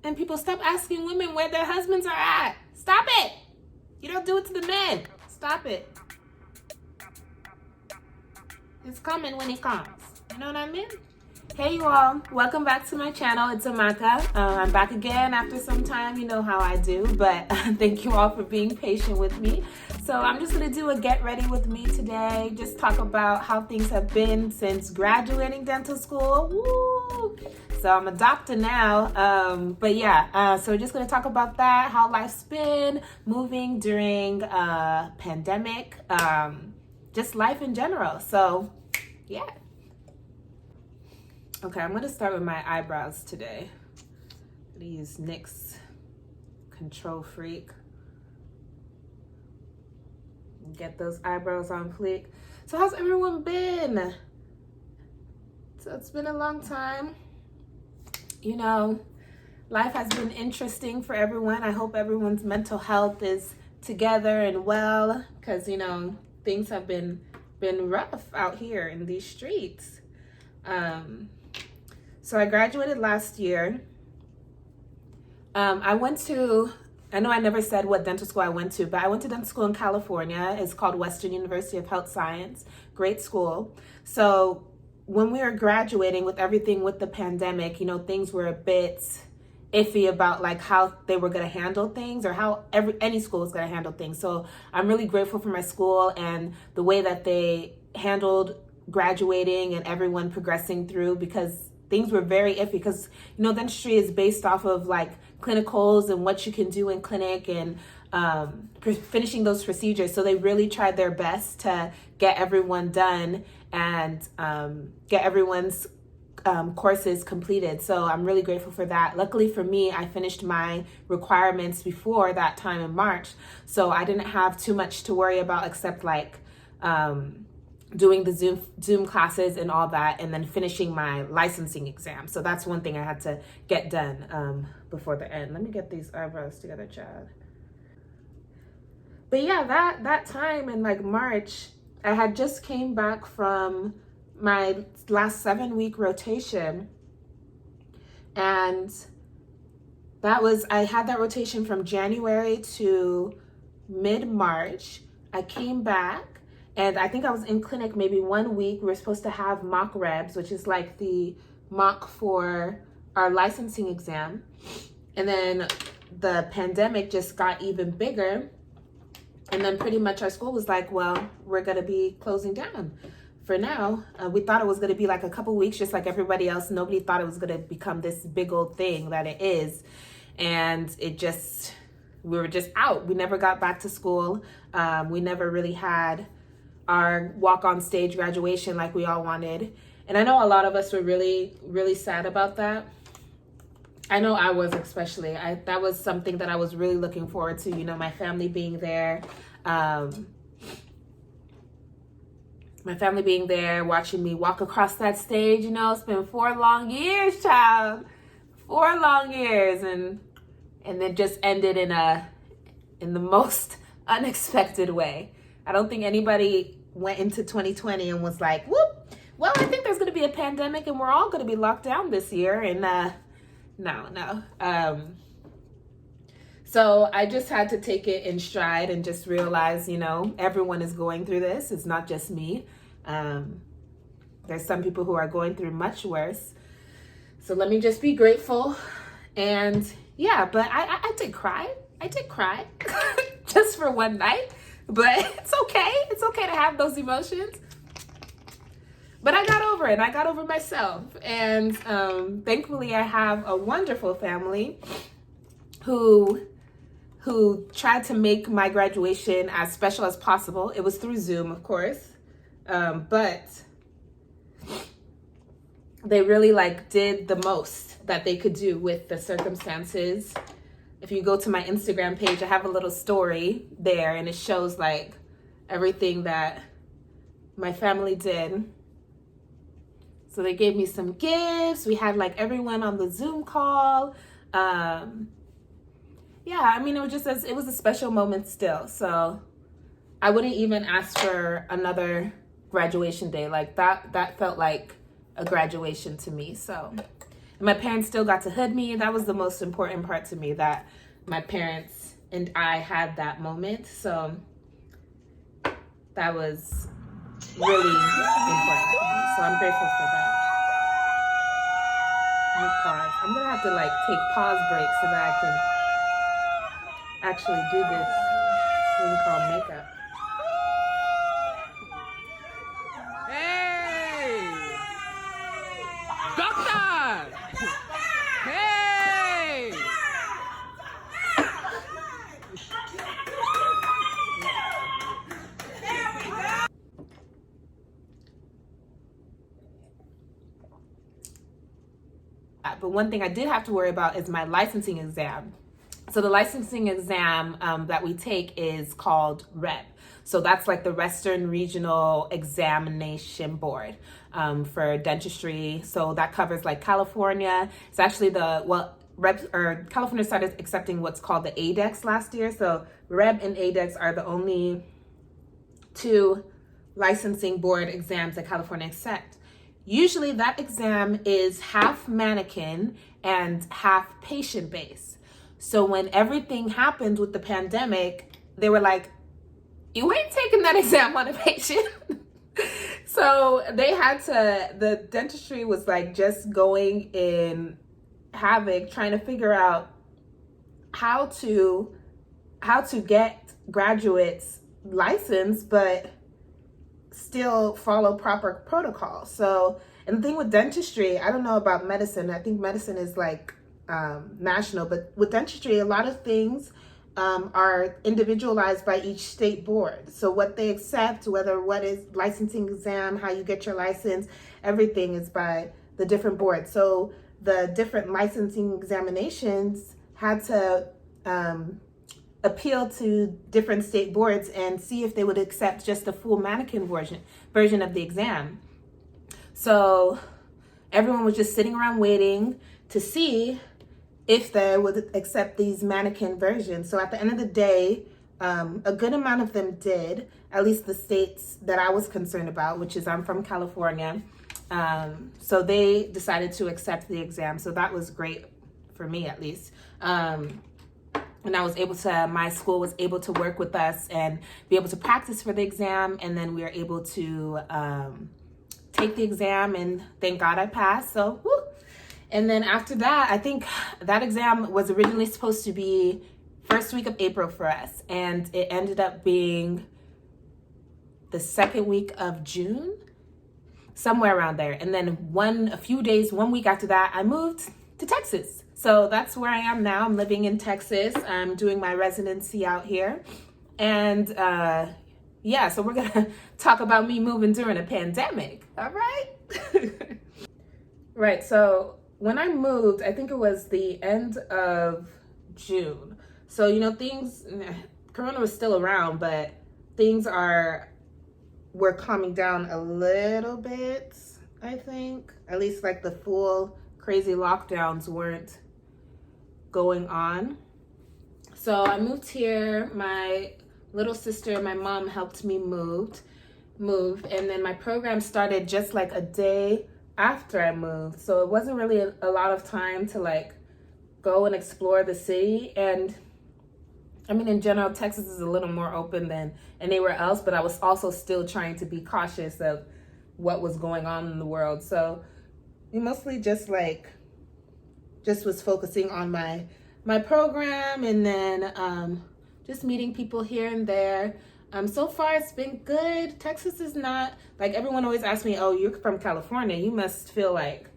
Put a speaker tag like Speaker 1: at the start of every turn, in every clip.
Speaker 1: And people, stop asking women where their husbands are at. Stop it. You don't do it to the men. Stop it. It's coming when it comes. You know what I mean? Hey you all, welcome back to my channel. It's Amaka. I'm back again after some time. You know how I do, but thank you all for being patient with me. So I'm just gonna do a get ready with me today. Just talk about how things have been since graduating dental school. Woo! So I'm a doctor now, but yeah, so we're just gonna talk about that, how life's been, moving during pandemic, just life in general. So yeah. Okay, I'm gonna start with my eyebrows today. I'm gonna use NYX Control Freak. Get those eyebrows on fleek. So how's everyone been? So it's been a long time. You know, life has been interesting for everyone. I hope everyone's mental health is together and well, because you know, things have been rough out here in these streets. So I graduated last year. I know I never said what dental school I went to, but I went to dental school in California. It's called Western University of Health Science. Great school. So when we were graduating with everything with the pandemic, you know, things were a bit iffy about like how they were going to handle things or how any school was going to handle things. So I'm really grateful for my school and the way that they handled graduating and everyone progressing through, because things were very iffy because, you know, dentistry is based off of like clinicals and what you can do in clinic and finishing those procedures. So they really tried their best to get everyone done and get everyone's courses completed. So I'm really grateful for that. Luckily for me, I finished my requirements before that time in March. So I didn't have too much to worry about except like doing the Zoom classes and all that, and then finishing my licensing exam. So that's one thing I had to get done before the end. Let me get these eyebrows together, Chad. But yeah, that time in like March, I had just came back from my last 7-week rotation, and I had that rotation from January to mid-March. I came back, and I think I was in clinic maybe 1 week. We were supposed to have mock rebs, which is like the mock for our licensing exam. And then the pandemic just got even bigger. And then pretty much our school was like, well, we're going to be closing down for now. We thought it was going to be like a couple weeks, just like everybody else. Nobody thought it was going to become this big old thing that it is. And we were just out. We never got back to school. We never really had our walk on stage graduation like we all wanted. And I know a lot of us were really, really sad about that. I know I was, especially. That was something that I was really looking forward to, you know, my family being there. My family being there, watching me walk across that stage. You know, it's been 4 long years, child. 4 long years. And it just ended in the most unexpected way. I don't think anybody went into 2020 and was like, whoop, well, I think there's going to be a pandemic and we're all going to be locked down this year. And no. So I just had to take it in stride and just realize, you know, everyone is going through this. It's not just me. There's some people who are going through much worse. So let me just be grateful. And yeah, but I did cry. Just for one night. But it's okay. It's okay to have those emotions. But I got over it. I got over myself. And thankfully, I have a wonderful family who tried to make my graduation as special as possible. It was through Zoom, of course. But they really did the most that they could do with the circumstances. If you go to my Instagram page, I have a little story there, and it shows everything that my family did. So they gave me some gifts. We had everyone on the Zoom call. Yeah, I mean, it was a special moment still. So I wouldn't even ask for another graduation day. That felt like a graduation to me. So, My parents still got to hug me. That was the most important part to me, that my parents and I had that moment. So that was really important for me. So I'm grateful for that. Let me pause. I'm gonna have to like take pause breaks so that I can actually do this thing called makeup.
Speaker 2: Hey! Doctor! Hey!
Speaker 1: But one thing I did have to worry about is my licensing exam. So the licensing exam that we take is called REB. So that's like the Western Regional Examination Board for dentistry. So that covers like California. It's actually California started accepting what's called the ADEX last year. So REB and ADEX are the only two licensing board exams that California accepts. Usually that exam is half mannequin and half patient based. So when everything happened with the pandemic, they were like, you ain't taking that exam on a patient. So the dentistry was like just going in havoc, trying to figure out how to get graduates licensed, but still follow proper protocol. So, and the thing with dentistry, I don't know about medicine. I think medicine is like national, but with dentistry, a lot of things are individualized by each state board. So what they accept, what is licensing exam, how you get your license, everything is by the different boards. So the different licensing examinations had to appeal to different state boards and see if they would accept just the full mannequin version of the exam. So everyone was just sitting around waiting to see if they would accept these mannequin versions. So at the end of the day, a good amount of them did, at least the states that I was concerned about, which is I'm from California. So they decided to accept the exam. So that was great for me, at least. And my school was able to work with us and be able to practice for the exam. And then we were able to take the exam, and thank God I passed. So, woo. And then after that, I think that exam was originally supposed to be first week of April for us. And it ended up being the second week of June, somewhere around there. And then one week after that, I moved to Texas. So that's where I am now. I'm living in Texas. I'm doing my residency out here. And so we're gonna talk about me moving during a pandemic, all right? Right, so when I moved, I think it was the end of June. So, Corona was still around, but things were calming down a little bit, I think. At least like the full crazy lockdowns weren't going on. So I moved here. My little sister and my mom helped me move. And then my program started just like a day after I moved. So it wasn't really a lot of time to like go and explore the city. And I mean, in general, Texas is a little more open than anywhere else, but I was also still trying to be cautious of what was going on in the world. So we mostly just was focusing on my program, and then just meeting people here and there. So far it's been good. Texas is not, like, everyone always asks me, oh, you're from California, you must feel like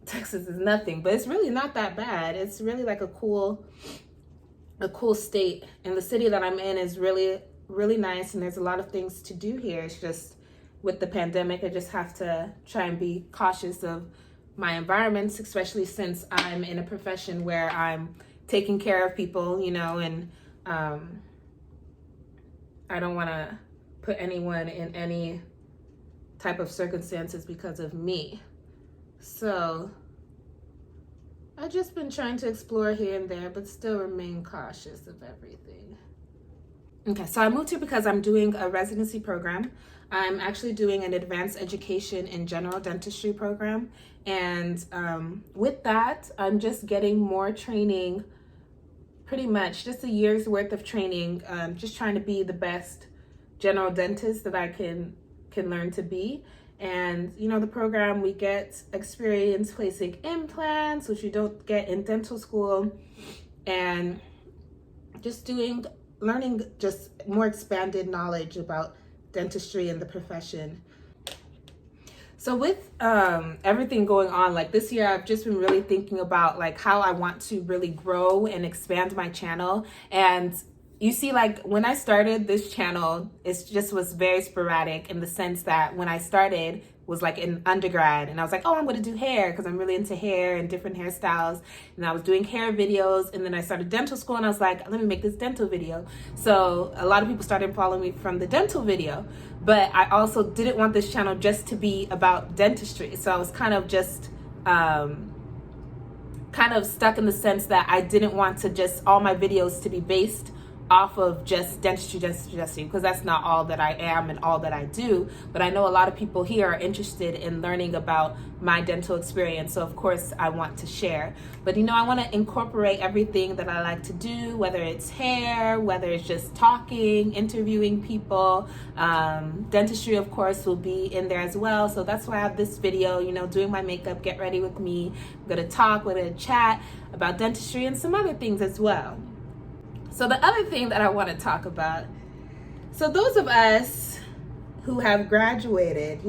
Speaker 1: Texas is nothing, but it's really not that bad. It's really like a cool state, and the city that I'm in is really, really nice, and there's a lot of things to do here. It's just with the pandemic, I just have to try and be cautious of my environments, especially since I'm in a profession where I'm taking care of people, and I don't want to put anyone in any type of circumstances because of me. So I've just been trying to explore here and there, but still remain cautious of everything. Okay, so I moved here because I'm doing a residency program. I'm actually doing an advanced education in general dentistry program. And with that, I'm just getting more training, pretty much just a year's worth of training, just trying to be the best general dentist that I can learn to be. And the program, we get experience placing implants, which you don't get in dental school, and just learning just more expanded knowledge about dentistry and the profession. So with everything going on, like this year, I've just been really thinking about like how I want to really grow and expand my channel. And you see, like when I started this channel, it just was very sporadic in the sense that when I started was like in undergrad, and I was like, oh, I'm going to do hair because I'm really into hair and different hairstyles. And I was doing hair videos, and then I started dental school, and I was like, let me make this dental video. So a lot of people started following me from the dental video, but I also didn't want this channel just to be about dentistry. So I was kind of just stuck in the sense that I didn't want to just all my videos to be based off of just dentistry, because that's not all that I am and all that I do. But I know a lot of people here are interested in learning about my dental experience, so of course I want to share. But I want to incorporate everything that I like to do, whether it's hair, whether it's just talking, interviewing people. Dentistry, of course, will be in there as well. So that's why I have this video, doing my makeup, get ready with me. We're gonna chat about dentistry and some other things as well. So the other thing that I want to talk about, so those of us who have graduated,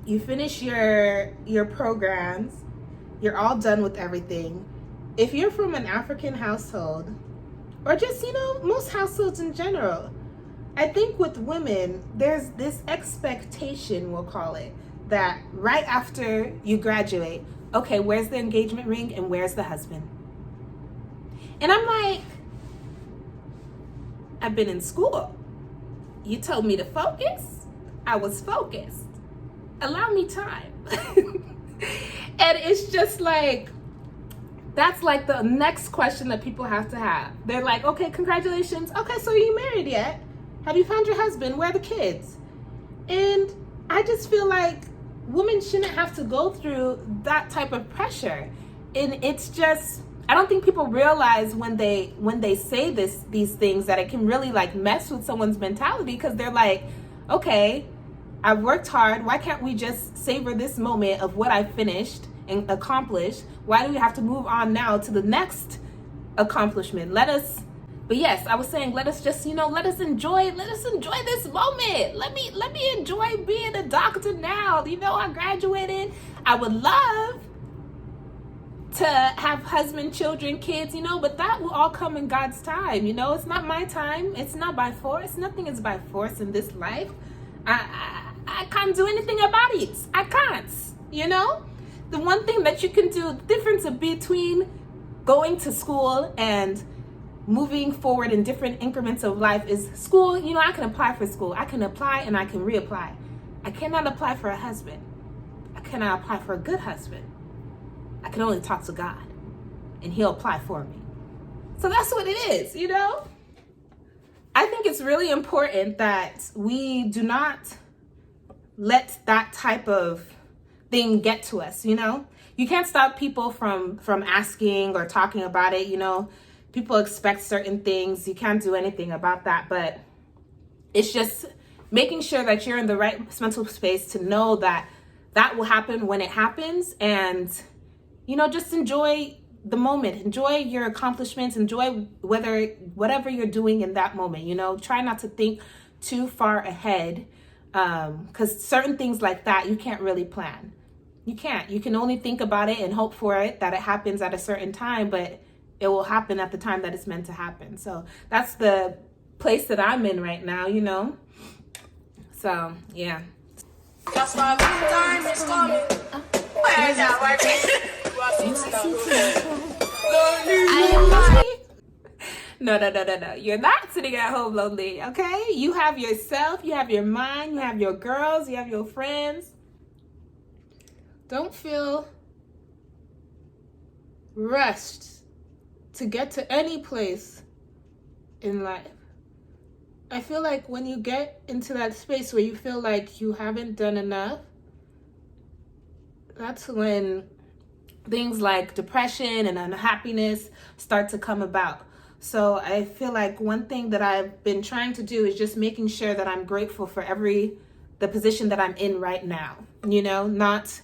Speaker 1: you finish your programs, you're all done with everything. If you're from an African household, or just, most households in general, I think with women, there's this expectation, we'll call it, that right after you graduate, okay, where's the engagement ring and where's the husband? And I'm like, I've been in school. You told me to focus. I was focused. Allow me time. And it's just like, that's like the next question that people have to have. They're like, okay, congratulations. Okay, so are you married yet? Have you found your husband? Where are the kids? And I just feel like women shouldn't have to go through that type of pressure. And it's just, I don't think people realize when they say these things that it can really like mess with someone's mentality, because they're like, okay, I've worked hard. Why can't we just savor this moment of what I finished and accomplished? Why do we have to move on now to the next accomplishment? But yes, I was saying, let us just, let us enjoy this moment. Let me enjoy being a doctor now. I graduated. I would love to have husband, children, kids, but that will all come in God's time. It's not my time. It's not by force. Nothing is by force in this life. I can't do anything about it. I can't, The one thing that you can do, the difference between going to school and moving forward in different increments of life is school. I can apply for school. I can apply and I can reapply. I cannot apply for a husband. I cannot apply for a good husband. I can only talk to God, and He'll apply for me. So that's what it is, I think it's really important that we do not let that type of thing get to us, You can't stop people from asking or talking about it, People expect certain things. You can't do anything about that, but it's just making sure that you're in the right mental space to know that that will happen when it happens, and just enjoy the moment, enjoy your accomplishments, enjoy whatever you're doing in that moment, try not to think too far ahead, because certain things like that, you can't really plan. You can only think about it and hope for it, that it happens at a certain time, but it will happen at the time that it's meant to happen. So that's the place that I'm in right now, So, yeah. That's why time is coming. No. You're not sitting at home lonely, okay? You have yourself, you have your mind, you have your girls, you have your friends. Don't feel rushed to get to any place in life. I feel like when you get into that space where you feel like you haven't done enough, that's when things like depression and unhappiness start to come about. So I feel like one thing that I've been trying to do is just making sure that I'm grateful for the position that I'm in right now. You know, not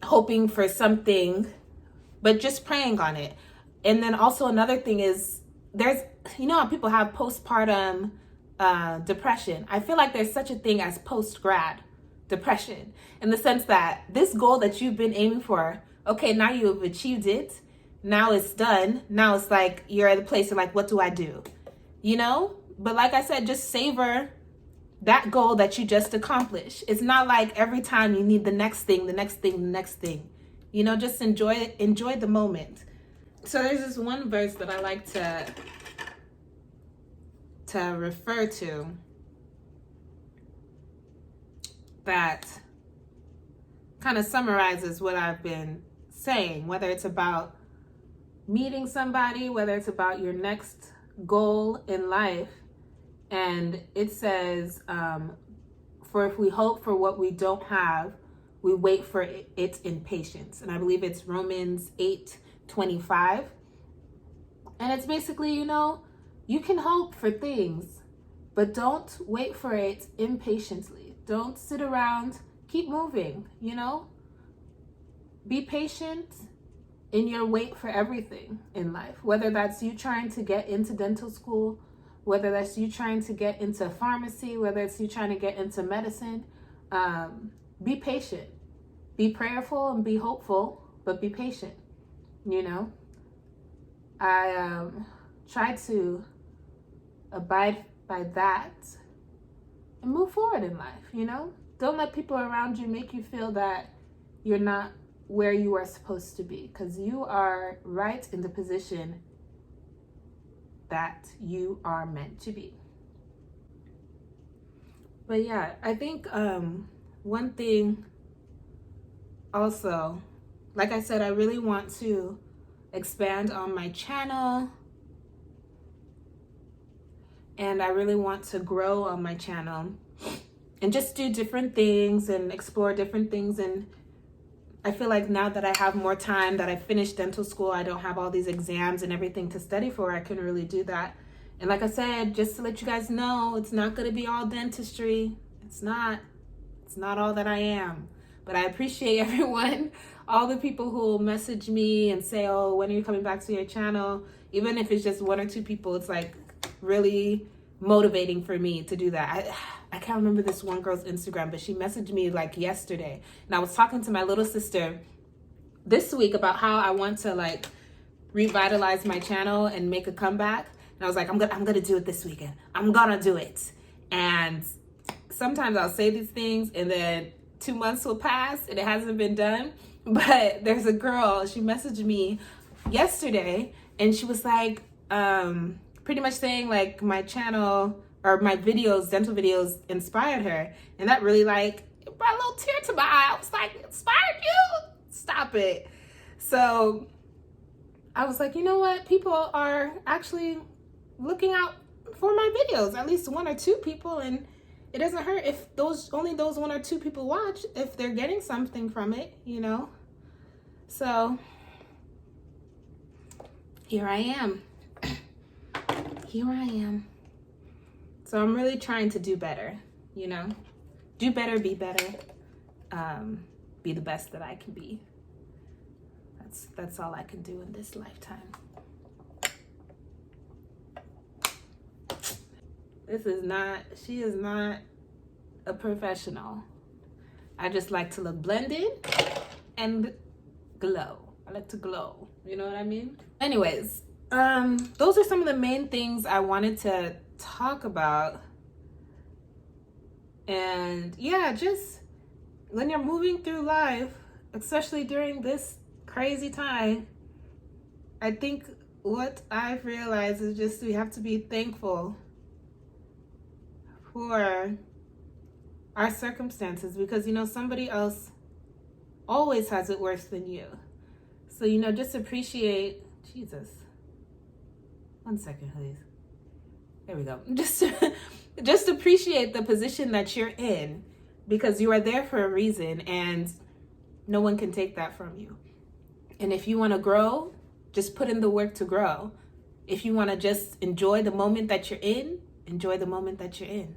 Speaker 1: hoping for something, but just praying on it. And then also another thing is how people have postpartum depression. I feel like there's such a thing as post-grad depression, in the sense that this goal that you've been aiming for, okay, now you've achieved it, now it's done, now it's like you're at a place of like, what do I do? You know? But like I said, just savor that goal that you just accomplished. It's not like every time you need the next thing, the next thing, the next thing. You know, just enjoy it, enjoy the moment. So there's this one verse that I like to refer to that kind of summarizes what I've been saying, whether it's about meeting somebody, whether it's about your next goal in life. And it says, for if we hope for what we don't have, we wait for it in patience. And I believe it's Romans 8:25. And it's basically, you can hope for things, but don't wait for it impatiently. Don't sit around, keep moving, Be patient in your wait for everything in life, whether that's you trying to get into dental school, whether that's you trying to get into pharmacy, whether it's you trying to get into medicine. Be patient, be prayerful and be hopeful, but be patient, I try to abide by that and move forward in life, Don't let people around you make you feel that you're not where you are supposed to be, because you are right in the position that you are meant to be. But yeah, I think one thing also, like I said, I really want to expand on my channel, and I really want to grow on my channel and just do different things and explore different things. And I feel like now that I have more time, that I finished dental school, I don't have all these exams and everything to study for, I can really do that. And like I said, just to let you guys know, it's not going to be all dentistry. It's not all that I am. But I appreciate everyone, all the people who will message me and say, oh, when are you coming back to your channel? Even if it's just one or two people, it's like really motivating for me to do that. I can't remember this one girl's Instagram, but she messaged me like yesterday. And I was talking to my little sister this week about how I want to like revitalize my channel and make a comeback. And I was like, I'm gonna do it this weekend. I'm gonna do it. And sometimes I'll say these things and then 2 months will pass and it hasn't been done. But there's a girl, she messaged me yesterday and she was like, pretty much saying like my channel or my videos, dental videos, inspired her. And that really like brought a little tear to my eye. I was like, inspired you? Stop it. So I was like, you know what? People are actually looking out for my videos, at least one or two people. And it doesn't hurt if only those one or two people watch, if they're getting something from it, So here I am. Here I am. So I'm really trying to do better, do better, be better, be the best that I can be. That's all I can do in this lifetime. She is not a professional. I just like to look blended and glow. I like to glow, you know what I mean? Anyways, those are some of the main things I wanted to talk about. And yeah, just when you're moving through life, especially during this crazy time, I think what I've realized is just we have to be thankful for our circumstances, because somebody else always has it worse than you. So just appreciate Jesus. 1 second, please. There we go. Just appreciate the position that you're in, because you are there for a reason and no one can take that from you. And if you want to grow, just put in the work to grow. If you want to just enjoy the moment that you're in, enjoy the moment that you're in.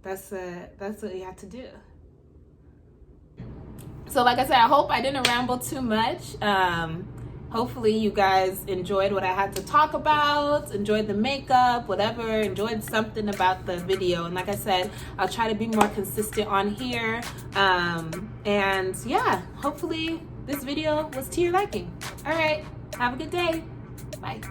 Speaker 1: That's what you have to do. So like I said, I hope I didn't ramble too much. Hopefully you guys enjoyed what I had to talk about, enjoyed the makeup, whatever, enjoyed something about the video. And like I said, I'll try to be more consistent on here. And yeah, hopefully this video was to your liking. All right, have a good day. Bye.